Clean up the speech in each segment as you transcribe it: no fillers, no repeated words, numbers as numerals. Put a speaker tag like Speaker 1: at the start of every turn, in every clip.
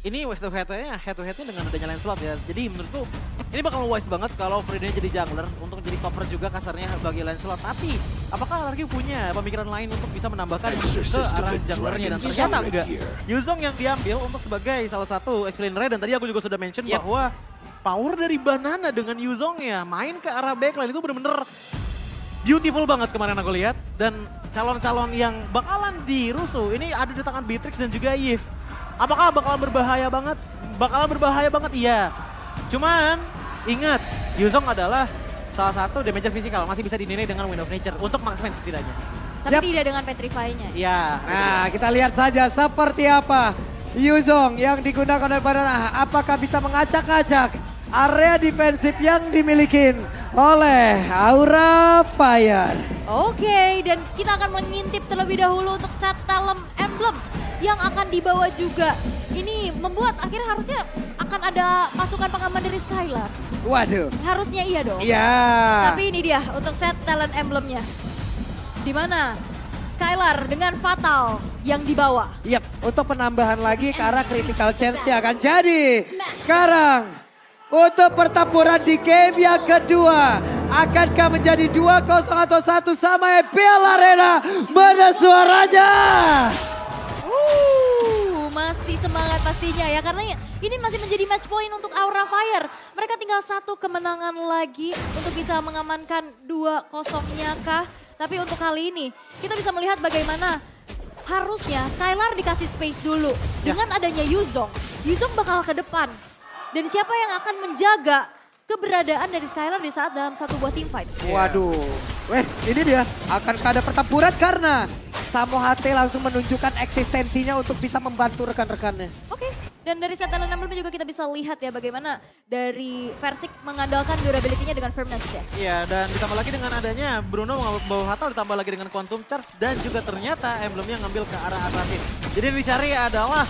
Speaker 1: ini head to headnya dengan adanya Lancelot ya. Jadi menurutku ini bakal wise banget kalau Freddy jadi jungler untuk jadi cover juga kasarnya bagi Lancelot. Tapi apakah Arki punya pemikiran lain untuk bisa menambahkan ke arah junglernya, dan ternyata enggak. Yuzong yang diambil untuk sebagai salah satu explainer, dan tadi aku juga sudah mention bahwa power dari Banana dengan Yuzong ya main ke arah backline itu bener-bener beautiful banget kemarin aku lihat. Dan calon-calon yang bakalan dirusuh ini ada di tangan Beatrix dan juga Yves. Apakah bakalan berbahaya banget? Bakalan berbahaya banget, iya. Cuman ingat, Yuzong adalah salah satu damager fisikal, masih bisa dinilai dengan Wind of Nature untuk marksman setidaknya.
Speaker 2: Tapi tidak dengan Petrify-nya.
Speaker 1: Iya.
Speaker 3: Nah, kita lihat saja seperti apa Yuzong yang digunakan oleh Banana. Apakah bisa mengacak-acak area defensif yang dimiliki oleh Aura Fire.
Speaker 2: Oke, dan kita akan mengintip terlebih dahulu untuk set Talon Emblem yang akan dibawa juga. Ini membuat akhirnya harusnya akan ada pasukan pengaman dari Skylar.
Speaker 3: Waduh.
Speaker 2: Harusnya iya dong.
Speaker 3: Iya.
Speaker 2: Tapi ini dia untuk set Talon Emblemnya. Di mana Skylar dengan Fatal yang dibawa.
Speaker 3: Yap, untuk penambahan lagi ke arah critical chance akan jadi. Sekarang untuk pertempuran di game yang kedua. Akankah menjadi 2-0 atau 1 sama EPL Arena? Mana suaranya?
Speaker 2: Masih semangat pastinya ya, karena ini masih menjadi match point untuk Aura Fire. Mereka tinggal 1 kemenangan lagi untuk bisa mengamankan 2-0-nya kah? Tapi untuk kali ini kita bisa melihat bagaimana harusnya Skylar dikasih space dulu. Dengan adanya Yuzong, Yuzong bakal ke depan. Dan siapa yang akan menjaga keberadaan dari Skylar di saat dalam satu buah team fight?
Speaker 3: Waduh, ini dia. Akankah ada pertempuran karena Samo HT langsung menunjukkan eksistensinya untuk bisa membantu rekan-rekannya.
Speaker 2: Oke, dan dari set Talon Emblem juga kita bisa lihat ya bagaimana dari Versik mengandalkan durability-nya dengan firmness ya.
Speaker 1: Iya, dan ditambah lagi dengan adanya Bruno membawa Fatal, ditambah lagi dengan Quantum Charge, dan juga ternyata emblemnya ngambil ke arah Assassin. Jadi yang dicari adalah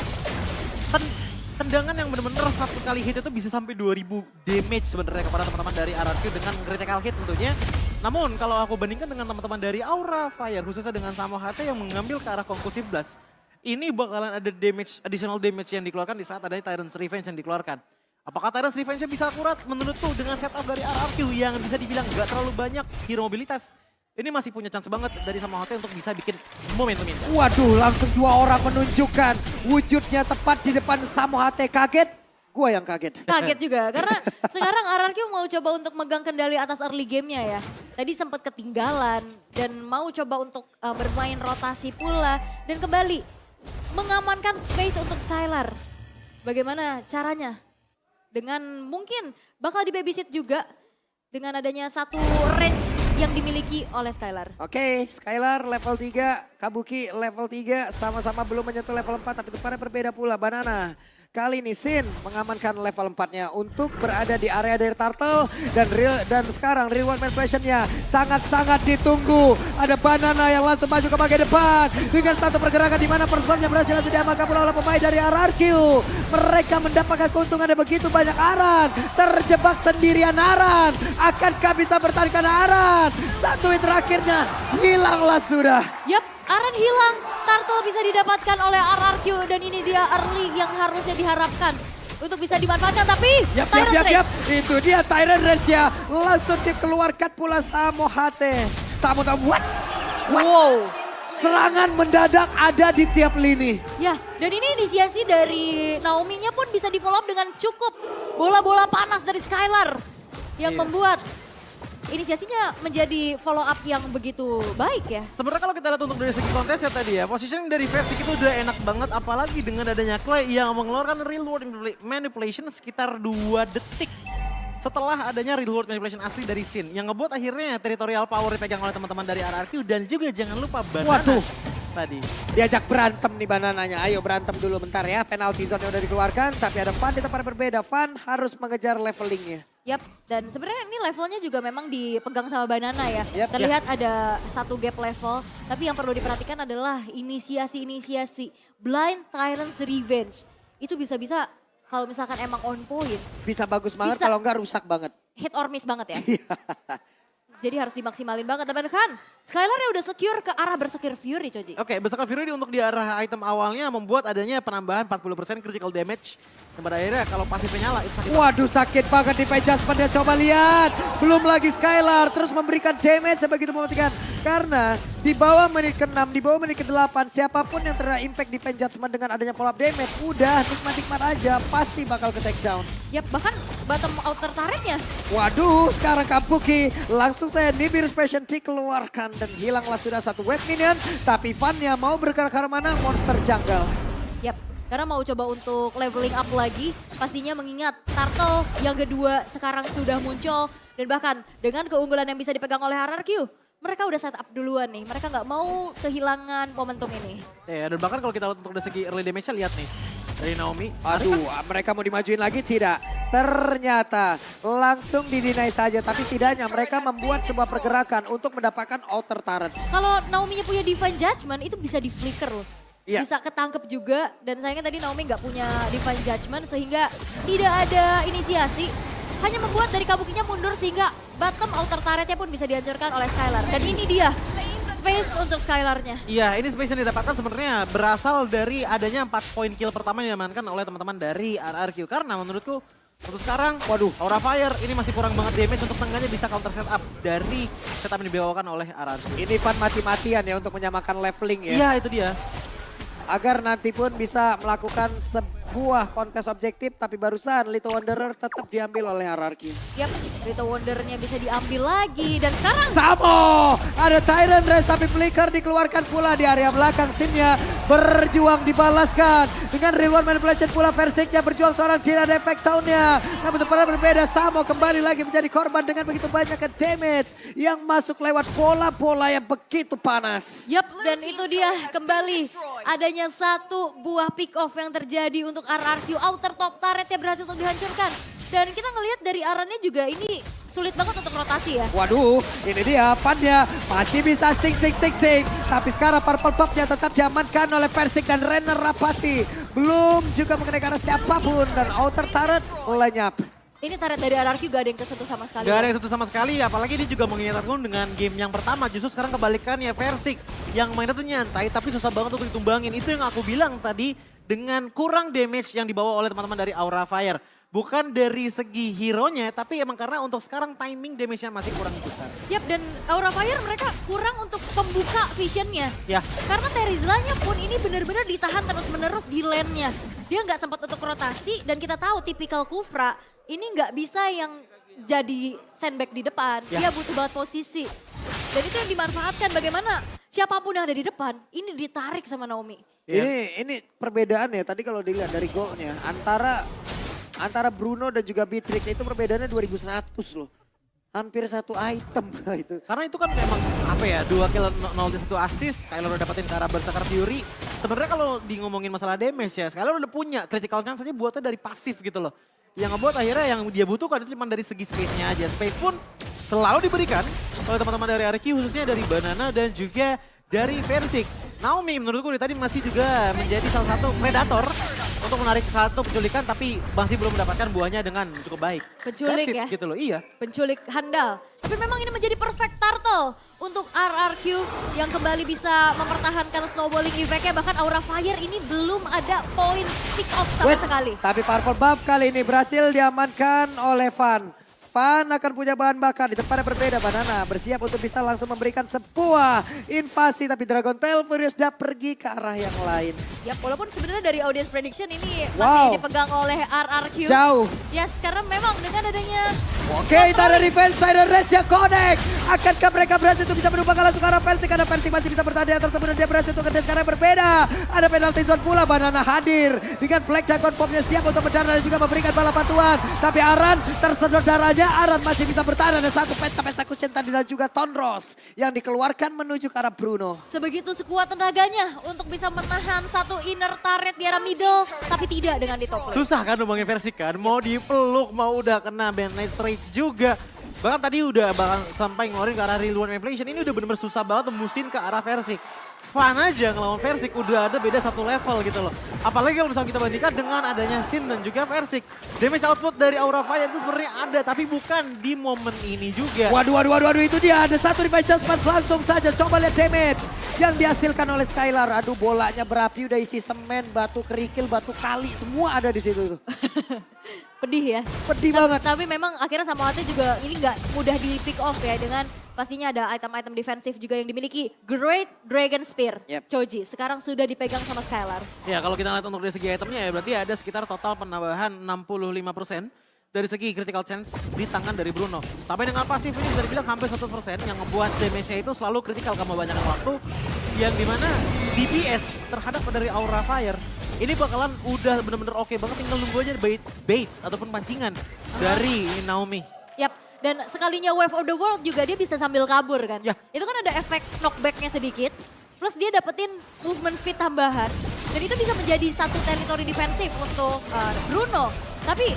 Speaker 1: tendangan yang benar-benar satu kali hit itu bisa sampai 2000 damage sebenarnya kepada teman-teman dari RRQ dengan critical hit tentunya. Namun kalau aku bandingkan dengan teman-teman dari Aura Fire, khususnya dengan Samo HT yang mengambil ke arah Conclusive Blast, ini bakalan ada damage, additional damage yang dikeluarkan di saat ada Tyrant's Revenge yang dikeluarkan. Apakah Tyrant's Revenge bisa akurat? Menurutku dengan setup dari RRQ yang bisa dibilang gak terlalu banyak hero mobilitas, ini masih punya chance banget dari Samo HT untuk bisa bikin momentum ini.
Speaker 3: Waduh, langsung 2 orang menunjukkan wujudnya tepat di depan Samo HT. Kaget? Gua yang kaget.
Speaker 2: Kaget juga, karena sekarang RRQ mau coba untuk megang kendali atas early game-nya ya. Tadi sempat ketinggalan dan mau coba untuk bermain rotasi pula. Dan kembali mengamankan space untuk Skylar. Bagaimana caranya? Dengan mungkin bakal di babysit juga dengan adanya satu range yang dimiliki oleh Skylar.
Speaker 3: Oke, Skylar level 3, Kabuki level 3, sama-sama belum menyentuh level 4, tapi depannya berbeda pula. Banana. Kali ini Sin mengamankan level 4-nya untuk berada di area dari Turtle. Dan sekarang reward manipulation-nya sangat-sangat ditunggu. Ada Banana yang langsung maju ke bagian depan. Dengan satu pergerakan di mana performanya berhasil langsung diamankan pula oleh pemain dari RRQ. Mereka mendapatkan keuntungan yang begitu banyak. Aran terjebak sendirian Aran. Akankah bisa bertahankan Aran? Satu hit terakhirnya hilanglah sudah.
Speaker 2: Yap, Aran hilang. Turtle bisa didapatkan oleh RRQ dan ini dia early yang harusnya diharapkan untuk bisa dimanfaatkan, tapi
Speaker 3: Yap. Itu dia Tyrant Rage ya. Langsung dikeluarkan pula Samo HT. Samo tahu what?
Speaker 2: wow.
Speaker 3: Serangan mendadak ada di tiap lini.
Speaker 2: Ya, dan ini inisiasi dari Naomi-nya pun bisa di follow up dengan cukup bola-bola panas dari Skylar yang membuat inisiasinya menjadi follow up yang begitu baik ya.
Speaker 1: Sebenarnya kalau kita lihat untuk dari segi kontes ya tadi ya, positioning dari Versik itu udah enak banget, apalagi dengan adanya Clay yang mengeluarkan real world manipulation sekitar 2 detik setelah adanya real world manipulation asli dari Sin, yang ngebuat akhirnya territorial power dipegang oleh teman-teman dari RRQ, dan juga jangan lupa Banana.
Speaker 3: Waduh.
Speaker 1: Tadi.
Speaker 3: Diajak berantem nih Banananya. Ayo berantem dulu bentar ya. Penalty zone yang udah dikeluarkan. Tapi ada Van di tempat yang berbeda. Van harus mengejar levelingnya.
Speaker 2: Yap, dan sebenarnya ini levelnya juga memang dipegang sama Banana ya.
Speaker 3: Yap,
Speaker 2: Terlihat ada satu gap level, tapi yang perlu diperhatikan adalah inisiasi Blind Tyrant's Revenge. Itu bisa-bisa kalau misalkan emang on point.
Speaker 3: Bisa bagus banget,
Speaker 2: Bisa.
Speaker 3: kalau enggak rusak banget.
Speaker 2: Hit or miss banget ya. Jadi harus dimaksimalin banget. Dan kan Skylar udah secure ke arah Berserker Fury, Coji.
Speaker 1: Oke, Berserker Fury untuk di arah item awalnya membuat adanya penambahan 40% critical damage. Dan pada akhirnya kalau pasifnya nyala itu sakit.
Speaker 3: Waduh sakit banget di Adjustment dia coba lihat. Belum lagi Skylar terus memberikan damage sebegitu mematikan. Karena di bawah menit ke-6, di bawah menit ke-8 siapapun yang terkena impact di Adjustment dengan adanya follow up damage. Udah nikmat-nikmat aja pasti bakal ke take down.
Speaker 2: Yap, bahkan bottom outer turretnya.
Speaker 3: Waduh sekarang Kabuki langsung saya Nibiru Special dikeluarkan. Dan hilanglah sudah satu wave minion. Tapi Vannya mau bergerak ke arah mana? Monster jungle.
Speaker 2: Yap, karena mau coba untuk leveling up lagi. Pastinya mengingat Turtle yang kedua sekarang sudah muncul. Dan bahkan dengan keunggulan yang bisa dipegang oleh RRQ. Mereka udah set up duluan nih. Mereka nggak mau kehilangan momentum ini.
Speaker 1: Ya, dan bahkan kalau kita lihat untuk dari segi early damage-nya lihat nih. Dari Naomi.
Speaker 3: Aduh, mereka mau dimajuin lagi tidak. Ternyata langsung didinai saja. Tapi setidaknya mereka membuat sebuah pergerakan untuk mendapatkan outer turret.
Speaker 2: Kalau Naomi-nya punya Divine Judgment itu bisa di flicker loh.
Speaker 3: Iya.
Speaker 2: Bisa ketangkep juga dan sayangnya tadi Naomi nggak punya Divine Judgment sehingga tidak ada inisiasi. Hanya membuat dari Kabukinya mundur sehingga bottom outer turretnya pun bisa dihancurkan oleh Skylar. Dan ini dia space untuk Skylarnya.
Speaker 1: Iya, ini space yang didapatkan sebenarnya berasal dari adanya 4 poin kill pertama yang diamankan oleh teman-teman dari RRQ. Karena menurutku untuk sekarang, waduh, Aura Fire ini masih kurang banget damage untuk seenggaknya bisa counter setup dari setup yang dibawakan oleh RRQ.
Speaker 3: Ini Van mati-matian ya untuk menyamakan leveling ya.
Speaker 1: Iya, itu dia.
Speaker 3: Agar nanti pun bisa melakukan sebuah kontes objektif. Tapi barusan Little Wanderer tetap diambil oleh RRQ.
Speaker 2: Yap, Little Wondernya bisa diambil lagi dan sekarang
Speaker 3: Samo! Ada Tyrant Race tapi Flicker dikeluarkan pula di area belakang. Sinnya berjuang dibalaskan. Dengan Real One Manipulation pula Versiknya berjuang seorang tidak ada efek tahunnya. Namun pada berbeda Samo kembali lagi menjadi korban dengan begitu banyak damage. Yang masuk lewat bola-bola yang begitu panas.
Speaker 2: Yap, dan itu dia kembali adanya satu buah pick off yang terjadi untuk RRQ. Outer top turretnya berhasil untuk dihancurkan. Dan kita ngelihat dari Arannya juga ini sulit banget untuk rotasi ya.
Speaker 3: Waduh, ini dia Vannya masih bisa sing. Tapi sekarang Purple Buff-nya tetap diamankan oleh Persik dan Renner Rapati. Belum juga mengenai arah siapapun dan outer turret lenyap.
Speaker 2: Ini turret dari RRQ gak ada yang kesentuh sama sekali.
Speaker 1: Gak ada yang satu sama sekali, apalagi dia juga mengingatkan dengan game yang pertama. Justru sekarang kebalikannya Versik yang mainnya tuh nyantai tapi susah banget untuk ditumbangin. Itu yang aku bilang tadi dengan kurang damage yang dibawa oleh teman-teman dari Aura Fire. Bukan dari segi hero-nya, tapi emang karena untuk sekarang timing damage-nya masih kurang besar.
Speaker 2: Yap, dan Aura Fire mereka kurang untuk pembuka vision-nya.
Speaker 1: Ya.
Speaker 2: Karena Terizla-nya pun ini benar-benar ditahan terus-menerus di lane-nya. Dia nggak sempat untuk rotasi dan kita tahu tipikal Kufra ini nggak bisa yang jadi sandbag di depan.
Speaker 1: Ya.
Speaker 2: Dia butuh banget posisi. Dan itu yang dimanfaatkan bagaimana siapapun yang ada di depan ini ditarik sama Naomi.
Speaker 1: Ya.
Speaker 3: Ini perbedaan ya tadi kalau dilihat dari golnya antara Bruno dan juga Beatrix itu perbedaannya 2100 loh. Hampir satu item itu.
Speaker 1: Karena itu kan memang apa ya, 2 kill 0 1 assist, Skylar udah dapetin ke arah Berserker Fury. Sebenarnya kalau di ngomongin masalah damage ya, Skylar udah punya critical chance saja buatnya dari pasif gitu loh. Yang ngebuat akhirnya yang dia butuhkan itu cuma dari segi space-nya aja. Space pun selalu diberikan oleh teman-teman dari RRQ khususnya dari Banana dan juga dari Versik. Naomi menurutku tadi masih juga menjadi salah satu predator untuk menarik satu penculikan tapi masih belum mendapatkan buahnya dengan cukup baik.
Speaker 2: Penculik
Speaker 1: That's it,
Speaker 2: ya?
Speaker 1: gitu loh, iya.
Speaker 2: Penculik handal. Tapi memang ini menjadi perfect turtle untuk RRQ yang kembali bisa mempertahankan snowballing effect-nya. Bahkan Aura Fire ini belum ada poin pick off sama sekali.
Speaker 3: Tapi Purple Buff kali ini berhasil diamankan oleh Van. Van akan punya bahan bakar di tempat yang berbeda. Banana bersiap untuk bisa langsung memberikan sebuah invasi. Tapi Dragon Tail Furious sudah pergi ke arah yang lain.
Speaker 2: Ya walaupun sebenarnya dari audience prediction ini
Speaker 3: Wow.
Speaker 2: masih dipegang oleh RRQ.
Speaker 3: Jauh.
Speaker 2: Yes, karena memang dengan adanya
Speaker 3: Oke, itu ada defense, Tiger Reds yang connect. Akankah mereka berhasil untuk bisa berubah langsung ke arah Persik? Karena Persik masih bisa bertahan di atas tersebut dan dia berhasil untuk ngedes karena berbeda. Ada penalty zone pula, Banana hadir. Dengan Black Dragon Popnya siap untuk mendarah dan juga memberikan bala bantuan. Tapi Aran tersedot darahnya, Aran masih bisa bertahan. Ada satu penta execution tadi dan juga Tonros yang dikeluarkan menuju ke arah Bruno.
Speaker 2: sebegitu sekuat tenaganya untuk bisa menahan satu inner turret di arah middle. Tapi tidak dengan di top lane.
Speaker 1: Susah kan numbangin Versik kan, mau dipeluk, mau udah kena bandage rage juga. Bahkan tadi udah bahkan sampai ngeluarin ke arah Real One Manipulation, ini udah bener-bener susah banget tembusin ke arah Versik. fun aja ngelawan Versik, udah ada beda satu level gitu loh. Apalagi kalau misalnya kita bandingkan dengan adanya Sin dan juga Versik. Damage output dari Aura Fire itu sebenarnya ada, tapi bukan di momen ini juga.
Speaker 3: Waduh, itu dia. Ada satu Divine Judgment langsung saja. Coba lihat damage yang dihasilkan oleh Skylar. Aduh, bolanya berapi, udah isi semen, batu kerikil, batu kali, semua ada di situ tuh.
Speaker 2: Pedih ya.
Speaker 3: Pedih banget.
Speaker 2: Tapi memang akhirnya Samoate juga ini nggak mudah di pick off ya dengan pastinya ada item-item defensif juga yang dimiliki Great Dragon Spear.
Speaker 3: Yep.
Speaker 2: Choji sekarang sudah dipegang sama Skylar.
Speaker 1: Ya kalau kita lihat untuk dari segi itemnya ya berarti ada sekitar total penambahan 65% dari segi critical chance di tangan dari Bruno. Tapi dengan pasif ini bisa dibilang hampir 100% yang ngebuat damage-nya itu selalu kritikal karena banyak waktu. Yang dimana DPS terhadap dari Aura Fire ini bakalan udah bener-bener oke banget, tinggal nunggu aja bait ataupun pancingan dari Naomi.
Speaker 2: Yap, dan sekalinya Wave of the World juga dia bisa sambil kabur kan.
Speaker 1: Ya.
Speaker 2: Itu kan ada efek knockback-nya sedikit, plus dia dapetin movement speed tambahan. Dan itu bisa menjadi satu teritori defensif untuk Bruno. Tapi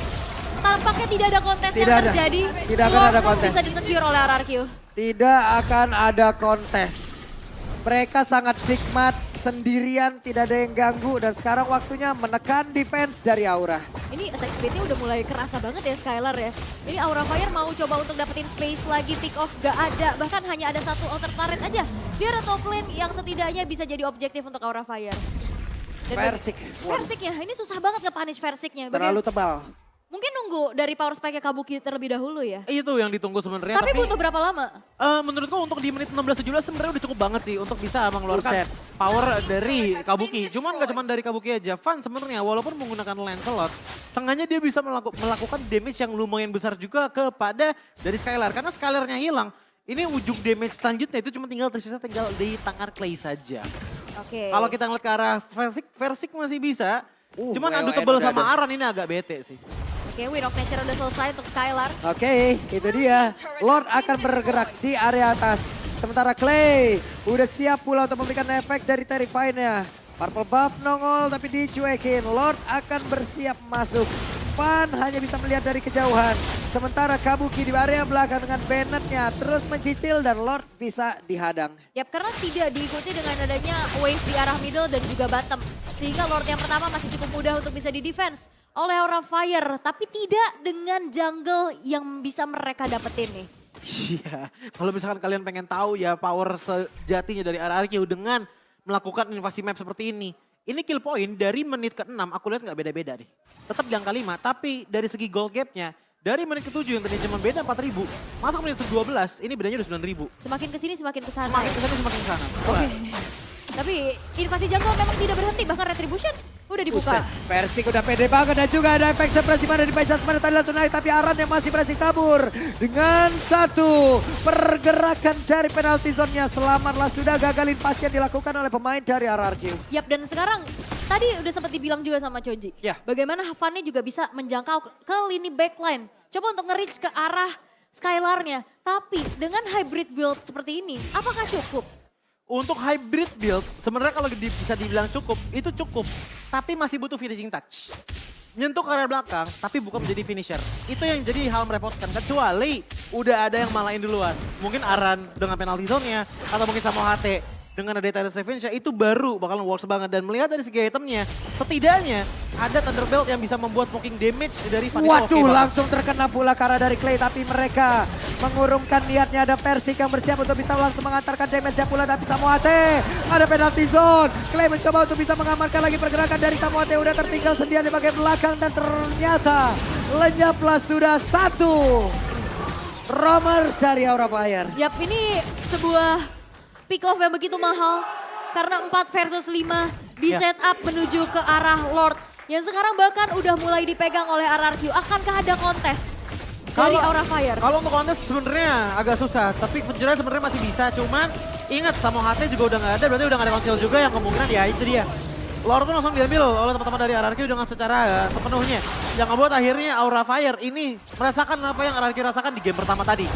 Speaker 2: tampaknya tidak ada kontes yang terjadi.
Speaker 3: Tidak akan ada kontes.
Speaker 2: Bisa disecure oleh RRQ.
Speaker 3: Tidak akan ada kontes. Mereka sangat nikmat, sendirian, tidak ada yang ganggu. Dan sekarang waktunya menekan defense dari Aura.
Speaker 2: Ini attack speednya udah mulai kerasa banget ya Skylar ya. Ini Aura Fire mau coba untuk dapetin space lagi, pick off gak ada. Bahkan hanya ada satu outer turret aja. Dia ada top lane yang setidaknya bisa jadi objektif untuk Aura Fire.
Speaker 3: Versik.
Speaker 2: Versiknya, ini susah banget nge-punish Versiknya.
Speaker 3: Terlalu tebal.
Speaker 2: Mungkin nunggu dari power spike Kabuki terlebih dahulu ya.
Speaker 1: Itu yang ditunggu sebenarnya.
Speaker 2: Tapi butuh berapa lama?
Speaker 1: Menurutku untuk di menit 16-17 sebenarnya udah cukup banget sih untuk bisa mengeluarkan
Speaker 3: Buset.
Speaker 1: power dari Kabuki. Cuman gak cuma dari Kabuki aja, Van sebenarnya walaupun menggunakan Lancelot, sengaja dia bisa melakukan damage yang lumayan besar juga kepada dari Skylar. Karena Skylarnya hilang, ini ujung damage selanjutnya itu cuma tinggal di tangan Clay saja.
Speaker 2: Oke.
Speaker 1: Kalau kita ngeliat ke arah Versik masih bisa. Cuman adu
Speaker 3: WON
Speaker 1: tebel
Speaker 3: udah
Speaker 1: sama
Speaker 3: ada.
Speaker 1: Aran ini agak bete sih.
Speaker 2: Oke, Wind of Nature udah selesai untuk Skylar.
Speaker 3: Oke, itu dia. Lord akan bergerak di area atas. Sementara Clay udah siap pula untuk memberikan efek dari Terrify-nya. Purple buff nongol tapi dicuekin. Lord akan bersiap masuk. Pan hanya bisa melihat dari kejauhan. Sementara Kabuki di area belakang dengan Bennett-nya terus mencicil dan Lord bisa dihadang.
Speaker 2: Yap, karena tidak diikuti dengan adanya wave di arah middle dan juga bottom. Sehingga Lord yang pertama masih cukup mudah untuk bisa di-defense oleh Aura Fire. Tapi tidak dengan jungle yang bisa mereka dapetin nih.
Speaker 1: Iya, kalau misalkan kalian pengen tahu ya power sejatinya dari RRQ dengan melakukan invasi map seperti ini. Ini kill point dari menit ke-6 aku lihat nggak beda-beda nih. Tetap di angka 5, tapi dari segi gold gapnya dari menit ke-7 yang tadi cuma beda 4.000, masuk menit ke-12 ini bedanya udah 9.000.
Speaker 2: Semakin kesini semakin kesana.
Speaker 1: Semakin kesana semakin kesana.
Speaker 2: Oke. Tapi invasi jungle memang tidak berhenti, bahkan Retribution udah dibuka.
Speaker 3: Buset, Versik udah pede banget dan juga ada efek surprise di mana di Pajasman tadi langsung naik tapi Aran yang masih berhasil kabur dengan satu pergerakan dari penalti zone-nya. Selamatlah sudah gagalin pas yang dilakukan oleh pemain dari RRQ.
Speaker 2: Yap, dan sekarang tadi udah sempat dibilang juga sama Choji.
Speaker 1: Ya.
Speaker 2: Bagaimana Havannya juga bisa menjangkau ke lini backline. Coba untuk nge-reach ke arah Skylar-nya. Tapi dengan hybrid build seperti ini, apakah cukup?
Speaker 1: Untuk hybrid build, sebenarnya kalau bisa dibilang cukup, itu cukup. Tapi masih butuh finishing touch. Nyentuh ke area belakang, tapi bukan menjadi finisher. Itu yang jadi hal merepotkan. Kecuali udah ada yang malahin duluan. Mungkin Aran dengan penalty zone-nya, atau mungkin sama HT dengan ada Tyrant Revenge, itu baru bakalan works banget. Dan melihat dari segi itemnya, setidaknya ada Thunderbolt yang bisa membuat poking damage dari Vanessa.
Speaker 3: Waduh, langsung terkena pula Kara dari Clay, tapi mereka mengurungkan niatnya. Ada Versik yang bersiap untuk bisa langsung mengantarkan damage-nya pula, tapi Samoate ada penalty zone. Clay mencoba untuk bisa mengamankan lagi pergerakan dari Samoate, udah tertinggal sendirian di bagian belakang dan ternyata lenyaplah sudah satu romer dari Aura Fire.
Speaker 2: Yap, ini sebuah pick off yang begitu mahal. Karena 4 versus 5 di
Speaker 1: Ya.
Speaker 2: setup menuju ke arah Lord. Yang sekarang bahkan udah mulai dipegang oleh RRQ. Akankah ada kontes dari Aura Fire?
Speaker 1: Kalau untuk kontes sebenarnya agak susah, tapi sebenarnya sebenarnya masih bisa. Cuman ingat sama HT juga udah nggak ada, berarti udah nggak ada konsil juga yang kemungkinan ya itu dia. Lord tuh langsung diambil oleh teman-teman dari RRQ dengan secara sepenuhnya. Yang ngebuat akhirnya Aura Fire ini merasakan apa yang RRQ rasakan di game pertama tadi.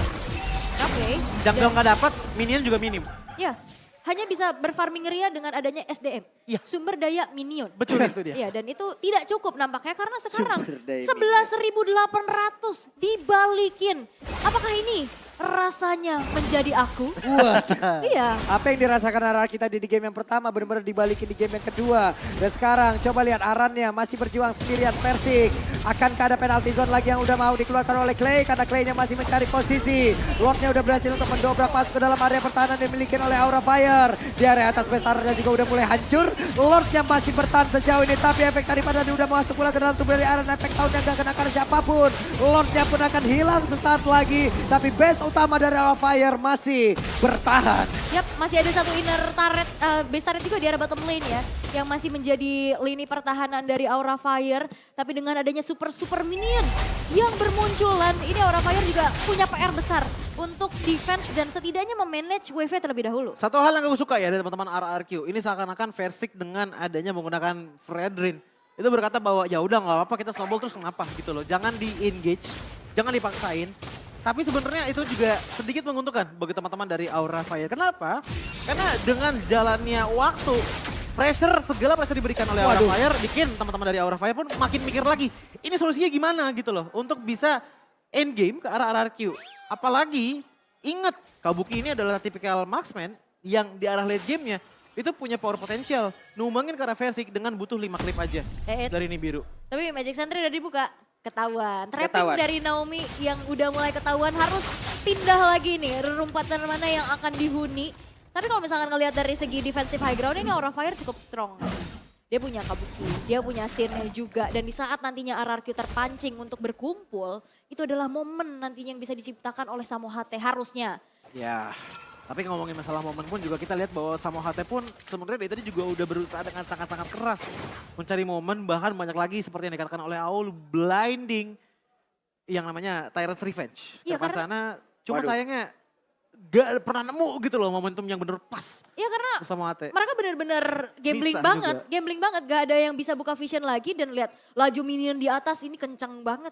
Speaker 2: Oke.
Speaker 1: Jungle nggak dapat, minion juga minim.
Speaker 2: Ya, hanya bisa berfarming ria dengan adanya SDM.
Speaker 1: Iya.
Speaker 2: Sumber daya minion.
Speaker 1: Betul itu dia.
Speaker 2: Iya, dan itu tidak cukup nampaknya karena sekarang
Speaker 3: Sumber daya
Speaker 2: 11.800 dibalikin. Apakah ini rasanya menjadi aku?
Speaker 3: Wah.
Speaker 2: Iya.
Speaker 3: Apa yang dirasakan Aran kita di game yang pertama benar-benar dibalikin di game yang kedua. Dan sekarang coba lihat Arannya masih berjuang sendirian. Persik akankah ada penalti zone lagi yang udah mau dikeluarkan oleh Clay karena Claynya masih mencari posisi. Lordnya udah berhasil untuk mendobrak masuk ke dalam area pertahanan yang dimiliki oleh Aura Fire. Di area atas Bestarnya juga udah mulai hancur. Lordnya masih bertahan sejauh ini tapi efek daripada dia udah masuk pula ke dalam tubuh dari Aran. Efek tahunnya gak kena siapapun. Lordnya pun akan hilang sesaat lagi. Tapi base utama dari Aura Fire masih bertahan.
Speaker 2: Yap, masih ada satu inner turret, base turret juga di arah bottom lane ya. Yang masih menjadi lini pertahanan dari Aura Fire. Tapi dengan adanya super minion yang bermunculan, ini Aura Fire juga punya PR besar untuk defense dan setidaknya memanage wave terlebih dahulu.
Speaker 1: Satu hal yang aku suka ya dari teman-teman RRQ, ini seakan-akan Versik dengan adanya menggunakan Fredrin. Itu berkata bahwa ya udah nggak apa-apa kita snowball terus kenapa gitu loh. Jangan di-engage, jangan dipaksain. Tapi sebenarnya itu juga sedikit menguntungkan bagi teman-teman dari Aura Fire. Kenapa? Karena dengan jalannya waktu, segala pressure diberikan oleh Aura Fire, bikin teman-teman dari Aura Fire pun makin mikir lagi. Ini solusinya gimana gitu loh, untuk bisa end game ke arah RRQ. Apalagi ingat, Kabuki ini adalah tipikal marksman yang di arah late gamenya itu punya power potensial. Numbangin ke arah Versik dengan butuh 5 klip aja dari Nibiru.
Speaker 2: Tapi Magic Sentry udah dibuka. Ketahuan. Trapping dari Naomi yang udah mulai ketahuan harus pindah lagi nih. Rumpatan mana yang akan dihuni. Tapi kalau misalkan ngelihat dari segi defensive high ground ini Aura Fire cukup strong. Dia punya Kabuki, dia punya Sin-nya juga. Dan di saat nantinya RRQ terpancing untuk berkumpul, itu adalah momen nantinya yang bisa diciptakan oleh Samohate harusnya.
Speaker 1: Ya, tapi ngomongin masalah momen pun juga kita lihat bahwa Samohate pun sebenarnya dari tadi juga udah berusaha dengan sangat-sangat keras mencari momen, bahkan banyak lagi seperti yang dikatakan oleh Aul, blinding yang namanya Tyrant's Revenge.
Speaker 2: Ya,
Speaker 1: Depan sana, cuma sayangnya gak pernah nemu gitu loh momentum yang bener pas.
Speaker 2: Iya karena
Speaker 1: Samohate.
Speaker 2: mereka bener-bener gambling
Speaker 1: Bisa
Speaker 2: banget,
Speaker 1: juga.
Speaker 2: gambling banget. Gak ada yang bisa buka vision lagi dan lihat laju minion di atas ini kencang banget.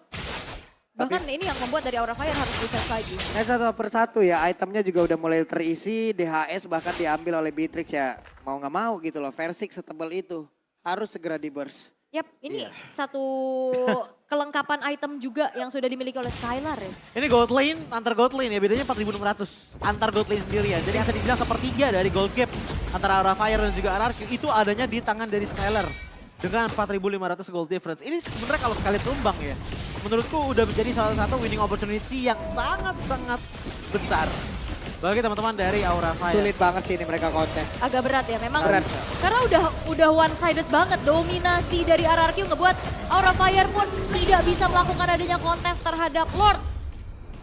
Speaker 2: Bahkan ini yang membuat dari Aura Fire harus defense lagi.
Speaker 3: Nah, satu persatu ya, itemnya juga udah mulai terisi, DHS bahkan diambil oleh Beatrix ya. Mau nggak mau gitu loh, Versik setebal itu. Harus segera di burst.
Speaker 2: Yap, ini satu kelengkapan item juga yang sudah dimiliki oleh Skylar ya.
Speaker 1: Ini gold lane, antar gold lane ya bedanya 4.600. Antar gold lane sendiri ya. Jadi bisa dibilang sepertiga dari gold gap antara Aura Fire dan juga RRQ itu adanya di tangan dari Skylar. Dengan 4.500 gold difference. Ini sebenarnya kalau sekali tumbang ya, menurutku udah menjadi salah satu winning opportunity yang sangat-sangat besar bagi teman-teman dari Aura Fire.
Speaker 3: Sulit banget sih ini mereka kontes.
Speaker 2: Agak berat ya memang.
Speaker 3: Berat.
Speaker 2: Karena udah one sided banget, dominasi dari RRQ ngebuat Aura Fire pun tidak bisa melakukan adanya kontes terhadap Lord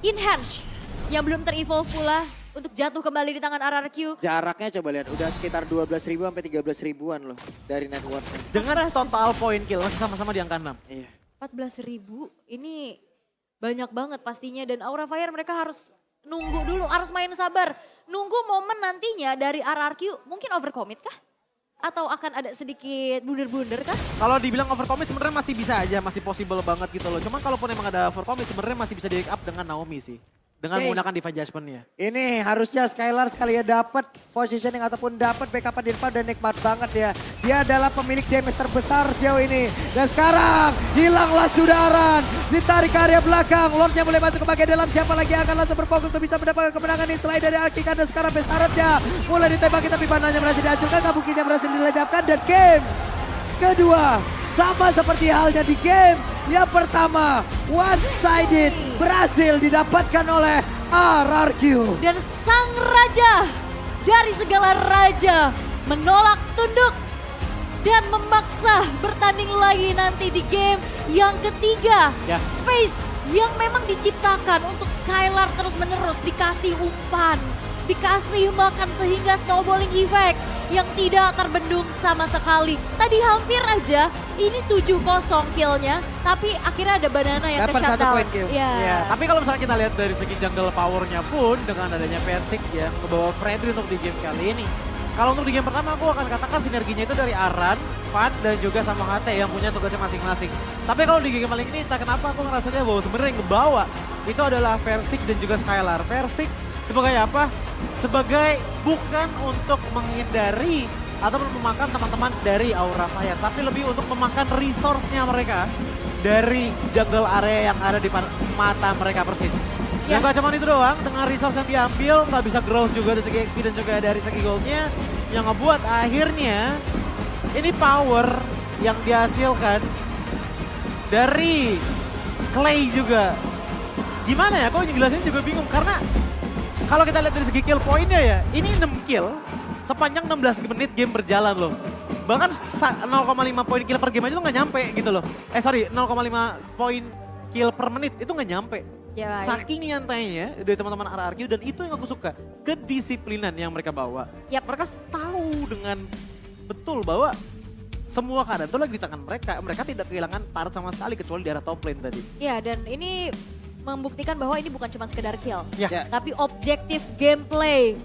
Speaker 2: Enhance yang belum ter-evolve pula untuk jatuh kembali di tangan RRQ.
Speaker 3: Jaraknya coba lihat, udah sekitar 12.000 sampai 13.000-an loh dari networknya.
Speaker 1: Dengan total point kill masih sama-sama di angka 6.
Speaker 3: Iya.
Speaker 2: 14.000 ini banyak banget pastinya dan Aura Fire mereka harus nunggu dulu, harus main sabar. Nunggu momen nantinya dari RRQ mungkin overcommit kah? Atau akan ada sedikit blunder-blunder kah?
Speaker 1: Kalau dibilang overcommit sebenarnya masih bisa aja, masih possible banget gitu loh. Cuman kalaupun emang ada overcommit sebenarnya masih bisa di up dengan Naomi sih. Dengan menggunakan Divine Judgment-nya.
Speaker 3: Ini harusnya Skylar sekali ya dapat positioning ataupun dapat backup di depan dan nikmat banget ya. Dia adalah pemilik damage terbesar sejauh ini. Dan sekarang hilanglah Sudaran. Ditarik ke area belakang. Lordnya mulai masuk ke bagian dalam. Siapa lagi yang akan langsung berfokus untuk bisa mendapatkan kemenangan ini selain dari Akika. Dan sekarang Bestaretnya mulai ditembaki tapi panahnya berhasil dihancurkan. Kabukinya berhasil dilejapkan dan game kedua sama seperti halnya di game yang pertama, one-sided berhasil didapatkan oleh RRQ.
Speaker 2: Dan sang raja dari segala raja menolak tunduk dan memaksa bertanding lagi nanti di game yang ketiga.
Speaker 1: Ya.
Speaker 2: Space yang memang diciptakan untuk Skylar terus-menerus dikasih umpan, dikasih makan sehingga snowballing effect yang tidak terbendung sama sekali. Tadi hampir aja ini 7-0 killnya, tapi akhirnya ada Banana yang
Speaker 3: Dapat
Speaker 2: ke shutdown.
Speaker 3: 1 point kill.
Speaker 2: Ya.
Speaker 1: Ya, tapi kalau misalnya kita lihat dari segi jungle powernya pun dengan adanya Versik ya membawa Freddy untuk di game kali ini. Kalau untuk di game pertama aku akan katakan sinerginya itu dari Aran, Fan dan juga Samohate yang punya tugasnya masing-masing. Tapi kalau di game kali ini entah kenapa aku ngerasanya bahwa sebenarnya yang ngebawa itu adalah Versik dan juga Skylar. Versik sebagai apa? Sebagai bukan untuk menghindari atau memakan teman-teman dari Aura Fire, tapi lebih untuk memakan resource-nya mereka dari jungle area yang ada di mata mereka persis. Yang gak cuma itu doang, dengan resource yang diambil, nggak bisa growth juga dari segi XP dan juga dari segi goldnya. Yang ngebuat akhirnya, ini power yang dihasilkan dari Clay juga. Gimana ya, kok ngejelasin juga bingung. Karena kalau kita lihat dari segi kill poinnya ya, ini 6 kill sepanjang 16 menit game berjalan loh. Bahkan 0,5 poin kill per game aja tuh nggak nyampe gitu loh. 0,5 poin kill per menit itu nggak nyampe.
Speaker 2: Ya,
Speaker 1: Saking nyantainya dari teman-teman RRQ dan itu yang aku suka. Kedisiplinan yang mereka bawa.
Speaker 2: Yap.
Speaker 1: Mereka tahu dengan betul bahwa semua keadaan itu lagi di tangan mereka. Mereka tidak kehilangan turret sama sekali kecuali di arah top lane tadi.
Speaker 2: Ya, dan ini membuktikan bahwa ini bukan cuma sekedar kill.
Speaker 1: Ya.
Speaker 2: Tapi objektif gameplay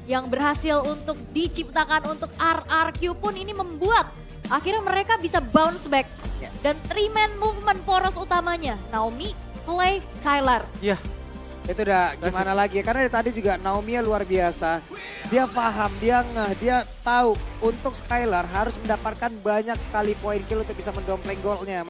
Speaker 2: yang berhasil untuk diciptakan untuk RRQ pun ini membuat akhirnya mereka bisa bounce back.
Speaker 3: Ya.
Speaker 2: Dan 3-man movement poros utamanya, Naomi, Clay, Skylar.
Speaker 1: Iya.
Speaker 3: Itu udah gimana lagi ya, karena dari tadi juga Naomi luar biasa. Dia paham, dia ngeh, dia tahu untuk Skylar harus mendapatkan banyak sekali poin kill untuk bisa mendompleng golnya.